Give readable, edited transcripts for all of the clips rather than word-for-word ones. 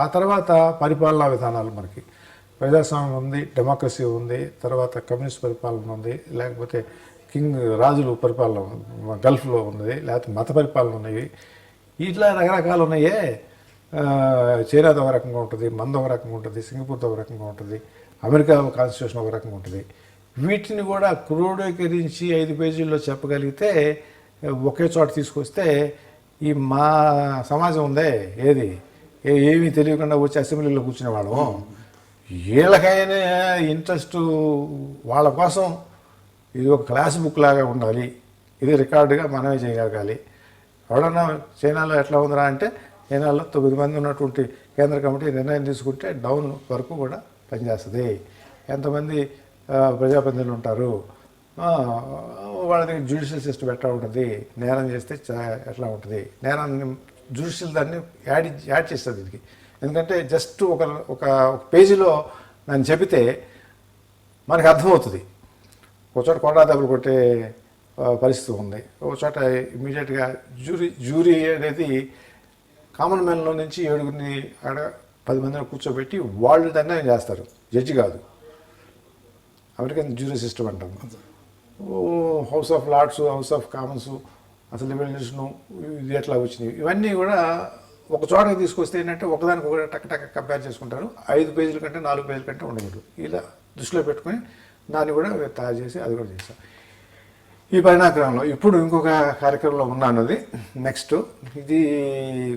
ఆ తర్వాత పరిపాలనా విధానాలు మనకి ప్రజాస్వామ్యం ఉంది, డెమోక్రసీ ఉంది, తర్వాత కమ్యూనిస్ట్ పరిపాలన ఉంది, లేకపోతే రాజులు పరిపాలన గల్ఫ్లో ఉన్నది, లేకపోతే మత పరిపాలన ఉన్నాయి. ఇట్లా రకరకాలు ఉన్నాయే. చైనాది ఒక రకంగా ఉంటుంది, మనది ఒక రకంగా ఉంటుంది, సింగపూర్ది ఒక రకంగా ఉంటుంది, అమెరికా కాన్స్టిట్యూషన్ ఒక రకంగా ఉంటుంది. వీటిని కూడా క్రోడీకరించి 5 పేజీల్లో చెప్పగలిగితే ఒకే చోట తీసుకొస్తే ఈ మా సమాజం ఉందే ఏది ఏమీ తెలియకుండా వచ్చి అసెంబ్లీలో కూర్చునేవాళ్ళం. వీళ్ళకైనా ఇంట్రెస్ట్ వాళ్ళ కోసం ఇది ఒక క్లాస్ బుక్ లాగా ఉండాలి, ఇది రికార్డుగా మనమే చేయగలగాలి. ఎవడన్నా చైనాలో ఎట్లా ఉందిరా అంటే చైనాలో 9 మంది ఉన్నటువంటి కేంద్ర కమిటీ నిర్ణయం తీసుకుంటే డౌన్ వరకు కూడా పనిచేస్తుంది. ఎంతమంది ప్రజాప్రతినిధులు ఉంటారు, వాళ్ళ దగ్గర జ్యుడిషియల్ సిస్టమ్ ఎట్లా ఉంటుంది, నేరం చేస్తే ఎట్లా ఉంటుంది, నేరాన్ని జ్యుడిషియల్ దాన్ని యాడ్ చేస్తుంది దీనికి. ఎందుకంటే జస్ట్ ఒక పేజీలో నేను చెబితే మనకు అర్థమవుతుంది. ఒక చోట కొండా దెబ్బలు కొట్టే పరిస్థితి ఉంది, ఒక చోట ఇమీడియట్గా జ్యూరీ అనేది కామన్ మ్యాన్లో నుంచి 7గురిని ఆడ 10 మందిని కూర్చోబెట్టి వాళ్ళు దాన్ని చేస్తారు, జడ్జి కాదు. అమెరికన్ జ్యూరీ సిస్టమ్ అంటాం. House of Lords, House of Commons, అసలు రివల్యూషను ఇది ఎట్లా వచ్చినాయి, ఇవన్నీ కూడా ఒక చోటకి తీసుకొస్తే ఏంటంటే ఒకదానికి ఒకటి టక్ టక్ కంపేర్ చేసుకుంటారు. 5 పేజీల కంటే 4 పేజీల కంటే ఉండకూడదు. ఇలా దృష్టిలో పెట్టుకొని దాన్ని కూడా తయారు చేసి అది కూడా చేస్తాం. ఈ పరిణాక్రమంలో ఇప్పుడు ఇంకొక కార్యక్రమంలో ఉన్నాను. అది నెక్స్ట్, ఇది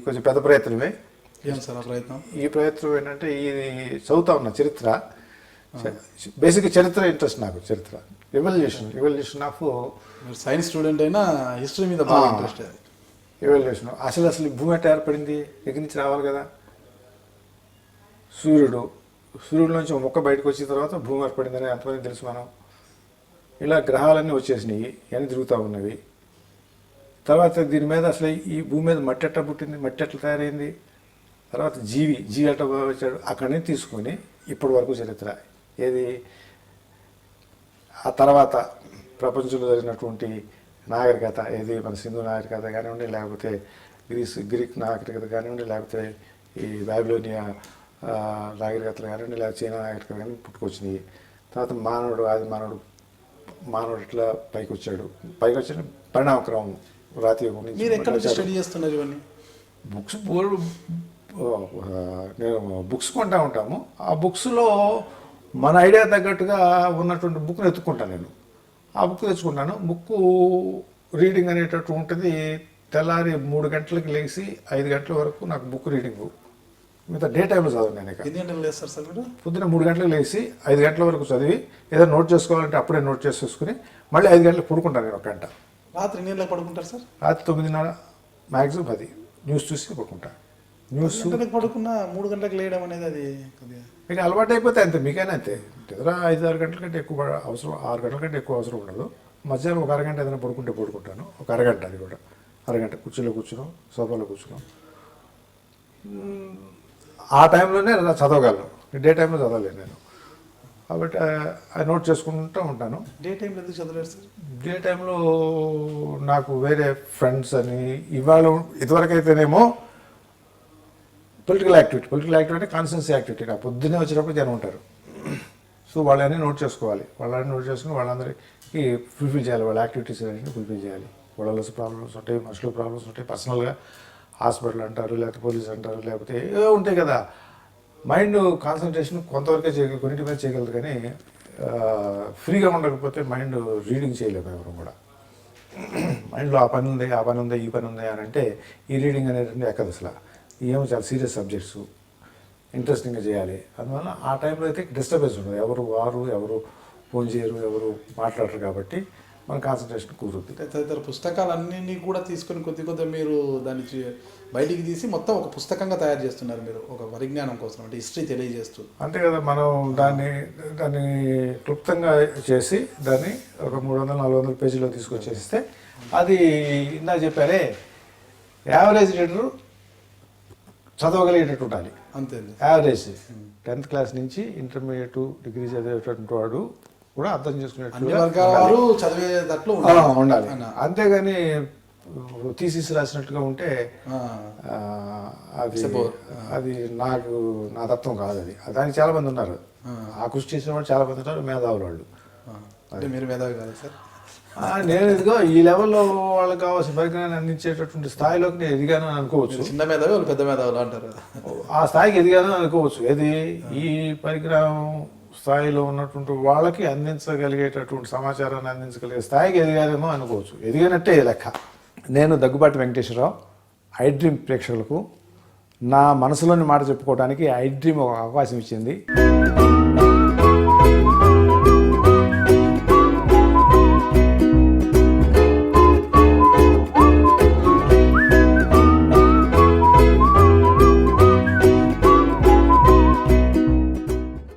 కొంచెం పెద్ద ప్రయత్నమే. ఏం సార్ ఆ ప్రయత్నం? ఈ ప్రయత్నం ఏంటంటే ఇది చదువుతా ఉన్న చరిత్ర, బేసిక్ చరిత్ర ఇంట్రెస్ట్ నాకు. చరిత్ర ఎవల్యూషన్ ఆఫ్ సైన్స్ స్టూడెంట్ అయినా హిస్టరీ మీద బాగా ఇంట్రెస్ట్. ఎవల్యూషన్ అసలు భూమి ఎట్లా ఏర్పడింది, దగ్గర నుంచి రావాలి కదా. సూర్యుడు నుంచి ఒక మొక్క బయటకు వచ్చిన తర్వాత భూమి ఏర్పడిందని ఎంతమంది తెలుసు మనం. ఇలా గ్రహాలన్నీ వచ్చేసినాయి, ఇవన్నీ తిరుగుతూ ఉన్నవి. తర్వాత దీని మీద అసలు ఈ భూమి మీద మట్టి ఎట్లా పుట్టింది, మట్టి ఎట్లా తయారైంది, తర్వాత జీవి ఎట్లా వచ్చాడు, అక్కడి నుంచి తీసుకొని ఇప్పటి వరకు చరిత్ర ఏది. ఆ తర్వాత ప్రపంచంలో జరిగినటువంటి నాగరికత ఏది, మన సింధు నాగరికత కానివ్వండి, లేకపోతే గ్రీక్ నాగరికత కానివ్వండి, లేకపోతే ఈ బాబిలోనియా నాగరికతలు కానివ్వండి, లేకపోతే చైనా నాగరికత కానీ పుట్టుకొచ్చినాయి. తర్వాత ఆది మానవుడు ఎట్లా పైకి వచ్చాడు పరిణామక్రమం రాతి యుగం నుంచి. మీరు ఎక్కడ నుంచి స్టడీ చేస్తున్నారు ఇవన్నీ? నేను బుక్స్ కొంటా ఉంటాము. ఆ బుక్స్లో మన ఐడియా తగ్గట్టుగా ఉన్నటువంటి బుక్ని ఎత్తుకుంటాను. నేను ఆ బుక్ తెచ్చుకుంటాను. బుక్ రీడింగ్ అనేటట్టు ఉంటుంది. తెల్లారి 3 గంటలకు లేచి 5 గంటల వరకు నాకు బుక్ రీడింగ్. మిగతా డే టైంలో చదవను. నేను ఎన్ని గంటలు లేస్తారు సార్ మీరు? పొద్దున్న 3 గంటలకు లేచి 5 గంటల వరకు చదివి ఏదో నోట్ చేసుకోవాలంటే అప్పుడే నోట్ చేసేసుకుని మళ్ళీ 5 గంటలకు పడుకుంటాను. నేను 1 గంట. రాత్రి ఎన్ని గంటలకు పడుకుంటారు సార్? రాత్రి 9:30 మ్యాక్సిమం 10 న్యూస్ చూసి పడుకుంటాను. న్యూస్ పడుకున్న 3 గంటలకు లేయడం అనేది అది మీకు అలవాటు అయిపోతే అంతే, మీకైనా అంతే. ఏదైనా 5-6 గంటల కంటే ఎక్కువ అవసరం, 6 గంటల కంటే ఎక్కువ అవసరం ఉండదు. మధ్యాహ్నం 1 అరగంట ఏదైనా పడుకుంటాను. 1 అరగంట, అది కూడా అరగంట కుర్చీలో కూర్చున్నాం, సోఫాలో కూర్చున్నాం. ఆ టైంలోనే చదవగలను. డే టైంలో చదవలేను నేను. కాబట్టి అది నోట్ చేసుకుంటూ ఉంటాను. డే టైంలో ఎందుకు చదవలేరు సార్? డే టైంలో నాకు వేరే ఫ్రెండ్స్ అని ఇదివరకు అయితేనేమో పొలిటికల్ యాక్టివిటీ అంటే కాన్స్టిట్యున్సీ యాక్టివిటీ. నా పొద్దున్నే వచ్చేటప్పుడు జనం ఉంటారు. సో వాళ్ళని నోట్ చేసుకోవాలి. వాళ్ళని నోట్ చేసుకుని వాళ్ళందరికీ ఫుల్ఫిల్ చేయాలి. వాళ్ళ యాక్టివిటీస్ అన్నింటినీ ఫుల్ఫిల్ చేయాలి. వాళ్ళ ప్రాబ్లమ్స్ ఉంటాయి, మనుషుల ప్రాబ్లమ్స్ ఉంటాయి, పర్సనల్గా హాస్పిటల్ అంటారు, లేకపోతే పోలీస్ అంటారు, లేకపోతే ఏవో ఉంటాయి కదా. మైండ్ కాన్సన్ట్రేషన్ కొంతవరకే కొన్నింటి మీద చేయగలరు, కానీ ఫ్రీగా ఉండకపోతే మైండ్ రీడింగ్ చేయలేము ఎవరు కూడా. మైండ్లో ఆ పని ఉంది, ఈ పని ఉంది అని అంటే ఈ రీడింగ్ అనేది ఎక్కదు అసలు. ఏమో చాలా సీరియస్ సబ్జెక్ట్స్ ఇంట్రెస్టింగ్గా చేయాలి. అందువల్ల ఆ టైంలో అయితే డిస్టర్బెన్స్ ఉండదు. ఎవరు ఫోన్ చేయరు, ఎవరు మాట్లాడరు. కాబట్టి మన కాన్సన్ట్రేషన్ కుదురుద్ది. తదితర పుస్తకాలన్నీ కూడా తీసుకొని కొద్ది మీరు దాన్ని బయటికి తీసి మొత్తం ఒక పుస్తకంగా తయారు చేస్తున్నారు మీరు, ఒక పరిజ్ఞానం కోసం, అంటే హిస్టరీ తెలియజేస్తూ. అంతే కదా, మనం దాన్ని క్లుప్తంగా చేసి దాన్ని ఒక 300-400 పేజీలో తీసుకొచ్చేస్తే అది ఇందా చెప్పారే యావరేజ్ రీడరు చదవగలిగేటట్టు ఉండాలి. అంతే. యావరేజ్ 10th క్లాస్ నుంచి ఇంటర్మీడియట్ డిగ్రీ చదివేటటువంటి వాడు కూడా అర్థం చేసుకునేట్టు చదివేటట్లు ఉండాలి. అంతేగాని థీసిస్ రాసినట్టుగా ఉంటే ఆ, అది అది నా తత్వం కాదు. అది దానికి చాలా మంది ఉన్నారు, ఆ కృషి చేసిన వాళ్ళు చాలా మంది ఉన్నారు, మేధావులు వాళ్ళు. అంటే మీరు మేధావి కాదు సార్? నేను ఇదిగో ఈ లెవెల్లో వాళ్ళకి కావాల్సిన పరిజ్ఞానాన్ని అందించేటటువంటి స్థాయిలోకి నేను ఎదిగాను అని అనుకోవచ్చు. చిన్న మేధావి వాళ్ళు పెద్ద మేధావులు అంటారు. ఆ స్థాయికి ఎదిగాను అనుకోవచ్చు. ఏది ఈ పరిజ్ఞానం స్థాయిలో ఉన్నటువంటి వాళ్ళకి అందించగలిగేటటువంటి సమాచారాన్ని అందించగలిగే స్థాయికి ఎదిగానేమో అనుకోవచ్చు. ఎదిగినట్టే లెక్క. నేను దగ్గుబాటి వెంకటేశ్వరరావు ఐ డ్రీమ్ ప్రేక్షకులకు నా మనసులోని మాట చెప్పుకోవడానికి ఐ డ్రీమ్ ఒక అవకాశం ఇచ్చింది.